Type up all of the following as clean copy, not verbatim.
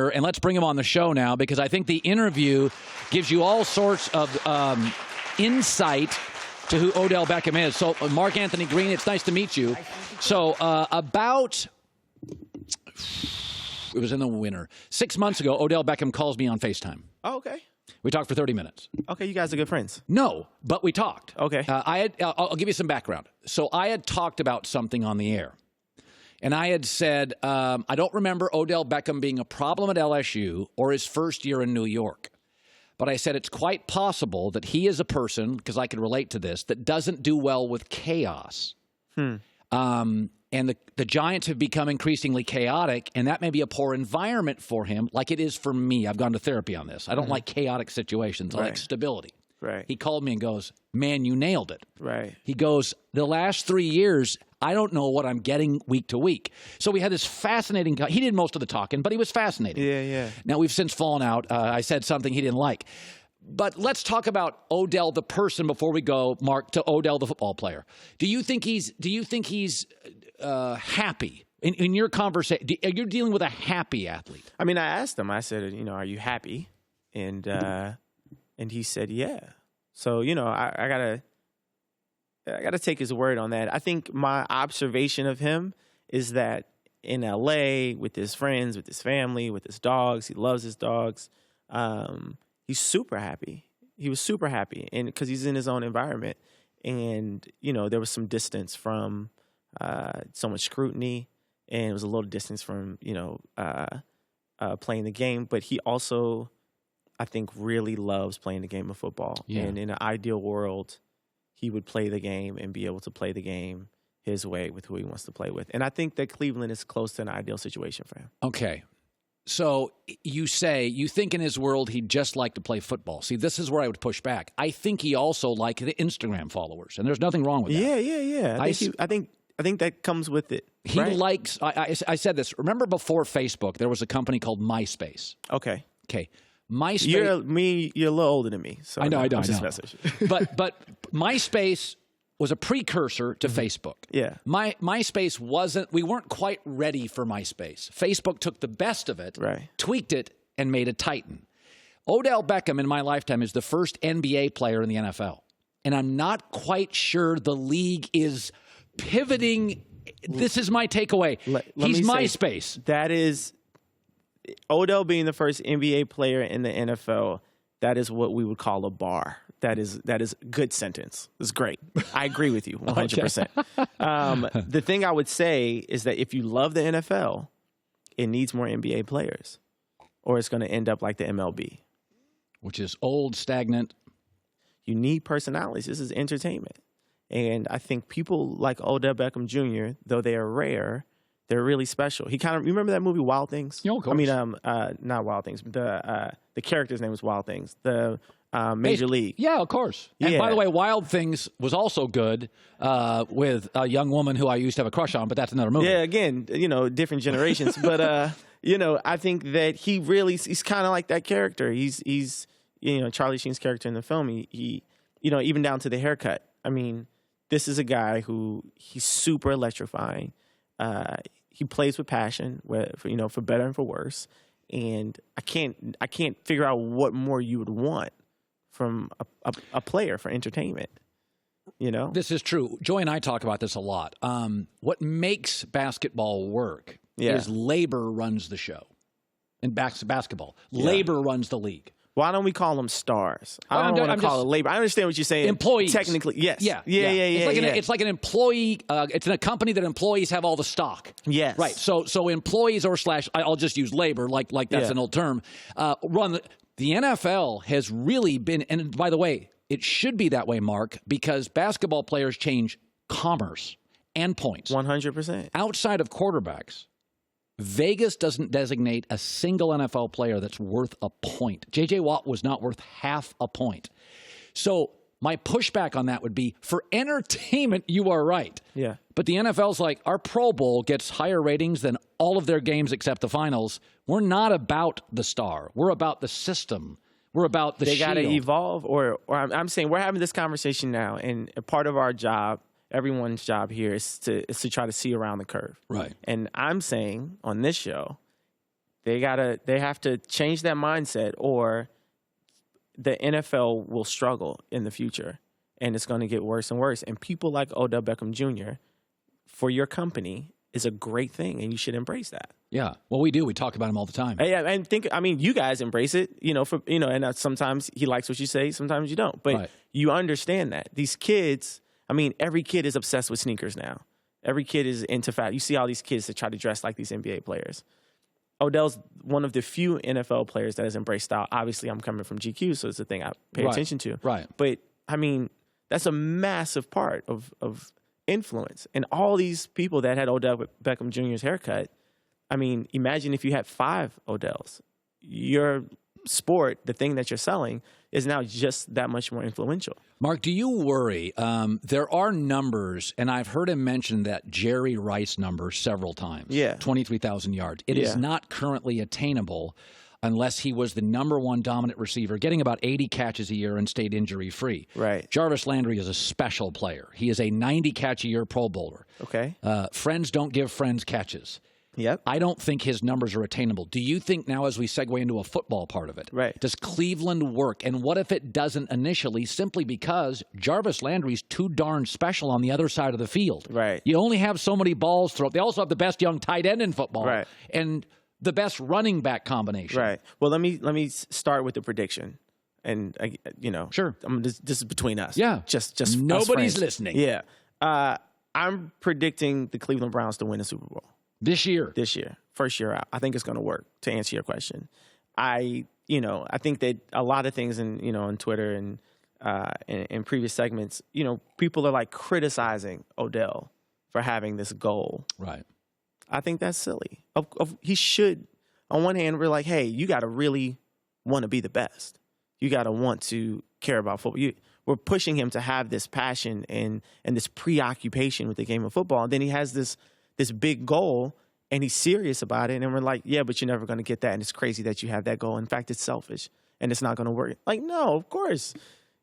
And let's bring him on the show now because I think the interview gives you all sorts of insight to who Odell Beckham is. So, Mark Anthony Green, it's nice to meet you. So, it was in the winter. 6 months ago, Odell Beckham calls me on FaceTime. Oh, okay. We talked for 30 minutes. Okay, you guys are good friends. No, but we talked. Okay. I'll give you some background. So I had talked about something on the air. And I had said, I don't remember Odell Beckham being a problem at LSU or his first year in New York. But I said it's quite possible that he is a person, because I can relate to this, that doesn't do well with chaos. And the Giants have become increasingly chaotic, and that may be a poor environment for him, like it is for me. I've gone to therapy on this. I don't like chaotic situations. I like stability. Right. He called me and goes, man, you nailed it. Right. He goes, the last 3 years, I don't know what I'm getting week to week. So we had this fascinating – he did most of the talking, but he was fascinating. Yeah. Now, we've since fallen out. I said something he didn't like. But let's talk about Odell the person before we go, Mark, to Odell the football player. Do you think he's happy in your conversation? You're dealing with a happy athlete. I mean, I asked him. I said, are you happy? And he said, yeah. So, I gotta take his word on that. I think my observation of him is that in LA with his friends, with his family, with his dogs, he loves his dogs. He's super happy. He was super happy, and because he's in his own environment. And there was some distance from so much scrutiny, and it was a little distance from playing the game. But he also, I think, really loves playing the game of football. Yeah. And in an ideal world, he would play the game and be able to play the game his way with who he wants to play with. And I think that Cleveland is close to an ideal situation for him. Okay. So you think in his world he'd just like to play football. See, this is where I would push back. I think he also liked the Instagram followers, and there's nothing wrong with that. Yeah. I think that comes with it. He likes. I said this. Remember before Facebook, there was a company called MySpace. Okay. MySpace. You're a little older than me. So I know. But MySpace was a precursor to Facebook. Yeah. MySpace wasn't. We weren't quite ready for MySpace. Facebook took the best of it, tweaked it, and made it tighten. Odell Beckham in my lifetime is the first NBA player in the NFL, and I'm not quite sure the league is pivoting. This is my takeaway. He's MySpace. That is Odell being the first NBA player in the NFL. That is what we would call a bar. That is a good sentence. It's great. I agree with you 100%. The thing I would say is that if you love the NFL, it needs more NBA players, or it's going to end up like the MLB, which is old, stagnant. You need personalities. This is entertainment. And I think people like Odell Beckham Jr., though they are rare, they're really special. He you remember that movie Wild Things? Yeah, of course. I mean, not Wild Things. The character's name was Wild Things. The Major League. Yeah, of course. And by the way, Wild Things was also good with a young woman who I used to have a crush on, but that's another movie. Yeah, again, different generations. But, I think that he's kind of like that character. He's Charlie Sheen's character in the film. He even down to the haircut. I mean, this is a guy who he's super electrifying. He plays with passion, for better and for worse. And I can't figure out what more you would want from a player for entertainment. This is true. Joy and I talk about this a lot. What makes basketball work is labor runs the show. In basketball, labor runs the league. Why don't we call them stars? I don't want to call it labor. I understand what you're saying. Employees. Technically, yes. Yeah. It's like an employee. It's in a company that employees have all the stock. Yes. Right. So employees I'll just use labor like that's an old term. Run the NFL has really been, and by the way, it should be that way, Mark, because basketball players change commerce and points. 100%. Outside of quarterbacks, Vegas doesn't designate a single NFL player that's worth a point. J.J. Watt was not worth half a point. So my pushback on that would be, for entertainment, you are right. Yeah. But the NFL's like, our Pro Bowl gets higher ratings than all of their games except the finals. We're not about the star. We're about the system. We're about the shield. They got to evolve, or I'm saying we're having this conversation now, and a part of our job, everyone's job here is to try to see around the curve. Right. And I'm saying on this show, They have to change that mindset, or the NFL will struggle in the future, and it's going to get worse and worse. And people like Odell Beckham Jr. for your company is a great thing, and you should embrace that. Yeah. Well, we do. We talk about him all the time. Yeah, and you guys embrace it, and sometimes he likes what you say, sometimes you don't. But you understand that. These kids, every kid is obsessed with sneakers now. Every kid is into fashion. You see all these kids that try to dress like these NBA players. Odell's one of the few NFL players that has embraced style. Obviously, I'm coming from GQ, so it's a thing I pay attention to. Right. But, that's a massive part of influence. And all these people that had Odell Beckham Jr.'s haircut, imagine if you had 5 Odells. Your sport, the thing that you're selling, is now just that much more influential. Mark, do you worry? There are numbers, and I've heard him mention that Jerry Rice number several times. Yeah. 23,000 yards. It is not currently attainable unless he was the number 1 dominant receiver, getting about 80 catches a year and stayed injury-free. Right. Jarvis Landry is a special player. He is a 90-catch-a-year Pro Bowler. Okay. Friends don't give friends catches. Yep. I don't think his numbers are attainable. Do you think now, as we segue into a football part of it, does Cleveland work? And what if it doesn't initially, simply because Jarvis Landry's too darn special on the other side of the field? Right. You only have so many balls thrown. They also have the best young tight end in football. Right. And the best running back combination. Right. Well, let me start with the prediction. And, Sure. This is between us. Yeah. Just nobody's listening. Yeah. I'm predicting the Cleveland Browns to win a Super Bowl. This year. First year out. I think it's going to work, to answer your question. I think that a lot of things on Twitter and in previous segments, people are like criticizing Odell for having this goal. Right. I think that's silly. He should, on one hand, we're like, hey, you got to really want to be the best. You got to want to care about football. We're pushing him to have this passion and this preoccupation with the game of football. And then he has this big goal, and he's serious about it. And we're like, yeah, but you're never going to get that. And it's crazy that you have that goal. In fact, it's selfish, and it's not going to work. Like, no, of course.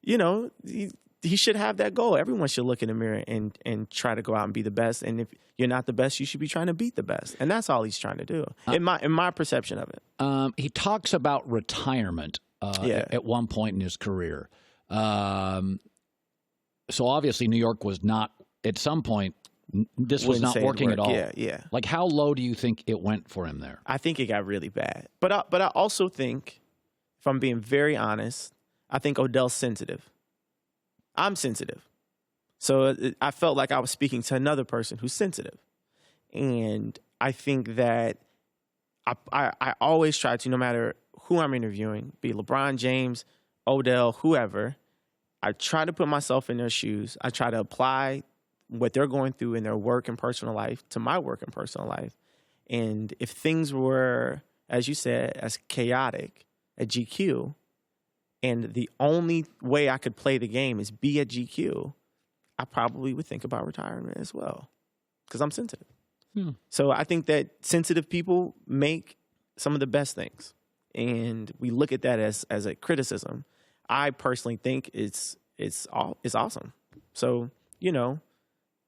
He should have that goal. Everyone should look in the mirror and try to go out and be the best. And if you're not the best, you should be trying to beat the best. And that's all he's trying to do, in my perception of it. He talks about retirement at one point in his career. So obviously New York was not, at some point, this was not working at all. Yeah. Like, how low do you think it went for him there? I think it got really bad. But I also think, if I'm being very honest, I think Odell's sensitive. I'm sensitive. So I felt like I was speaking to another person who's sensitive. And I think that I always try to, no matter who I'm interviewing, be LeBron James, Odell, whoever, I try to put myself in their shoes. I try to apply what they're going through in their work and personal life to my work and personal life. And if things were, as you said, as chaotic at GQ, and the only way I could play the game is be at GQ, I probably would think about retirement as well, because I'm sensitive. So I think that sensitive people make some of the best things, and we look at that as a criticism. I personally think it's awesome. So,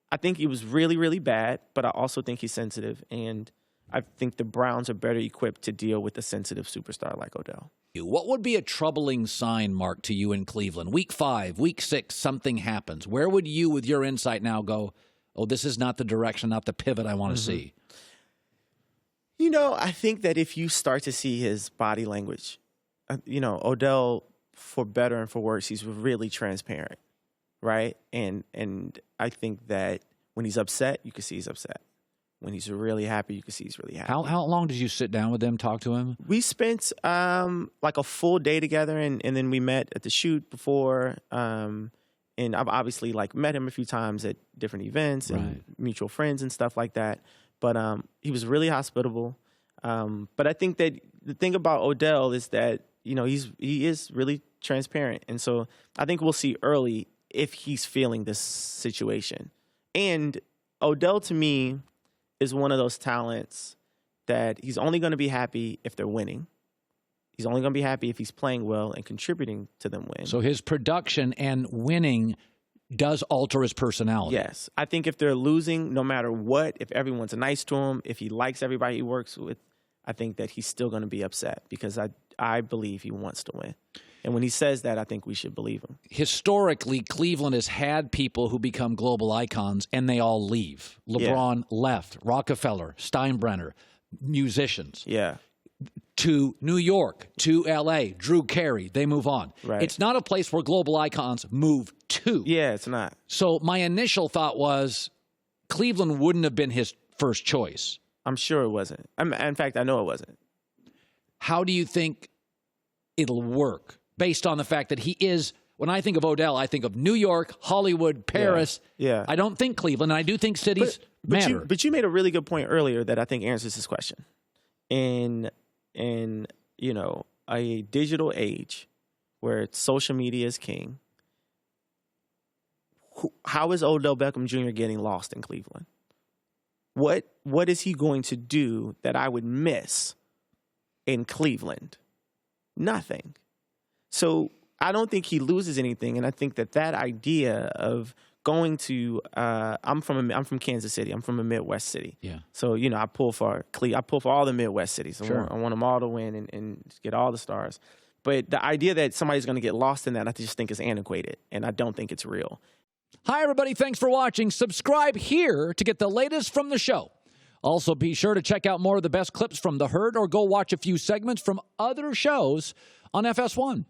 I think he was really, really bad, but I also think he's sensitive, and I think the Browns are better equipped to deal with a sensitive superstar like Odell. What would be a troubling sign, Mark, to you in Cleveland? Week 5, week 6, something happens. Where would you, with your insight now, go, oh, this is not the direction, not the pivot I want to see? I think that if you start to see his body language, Odell, for better and for worse, he's really transparent, right? And I think that when he's upset, you can see he's upset. When he's really happy, you can see he's really happy. How long did you sit down with him, talk to him? We spent like a full day together, and then we met at the shoot before. And I've obviously met him a few times at different events and mutual friends and stuff like that. But he was really hospitable. But I think that the thing about Odell is that he is really transparent, and so I think we'll see early if he's feeling this situation. And Odell, to me, is one of those talents that he's only going to be happy if they're winning. He's only going to be happy if he's playing well and contributing to them win. So his production and winning does alter his personality. Yes. I think if they're losing, no matter what, if everyone's nice to him, if he likes everybody he works with, I think that he's still going to be upset because I believe he wants to win. And when he says that, I think we should believe him. Historically, Cleveland has had people who become global icons, and they all leave. LeBron left, Rockefeller, Steinbrenner, musicians. Yeah. To New York, to L.A., Drew Carey, they move on. Right. It's not a place where global icons move to. Yeah, it's not. So my initial thought was Cleveland wouldn't have been his first choice. I'm sure it wasn't. In fact, I know it wasn't. How do you think it'll work based on the fact that he is, when I think of Odell, I think of New York, Hollywood, Paris. Yeah. I don't think Cleveland, and I do think cities matter. But you made a really good point earlier that I think answers this question. In you know, a digital age where social media is king, how is Odell Beckham Jr. getting lost in Cleveland? What is he going to do that I would miss in Cleveland? Nothing. So I don't think he loses anything, and I think that idea of going to I'm from Kansas City. I'm from a Midwest city. Yeah. So you know I pull for all the Midwest cities. Sure. I want them all to win and get all the stars. But the idea that somebody's going to get lost in that, I just think is antiquated, and I don't think it's real. Hi, everybody. Thanks for watching. Subscribe here to get the latest from the show. Also, be sure to check out more of the best clips from The Herd or go watch a few segments from other shows on FS1.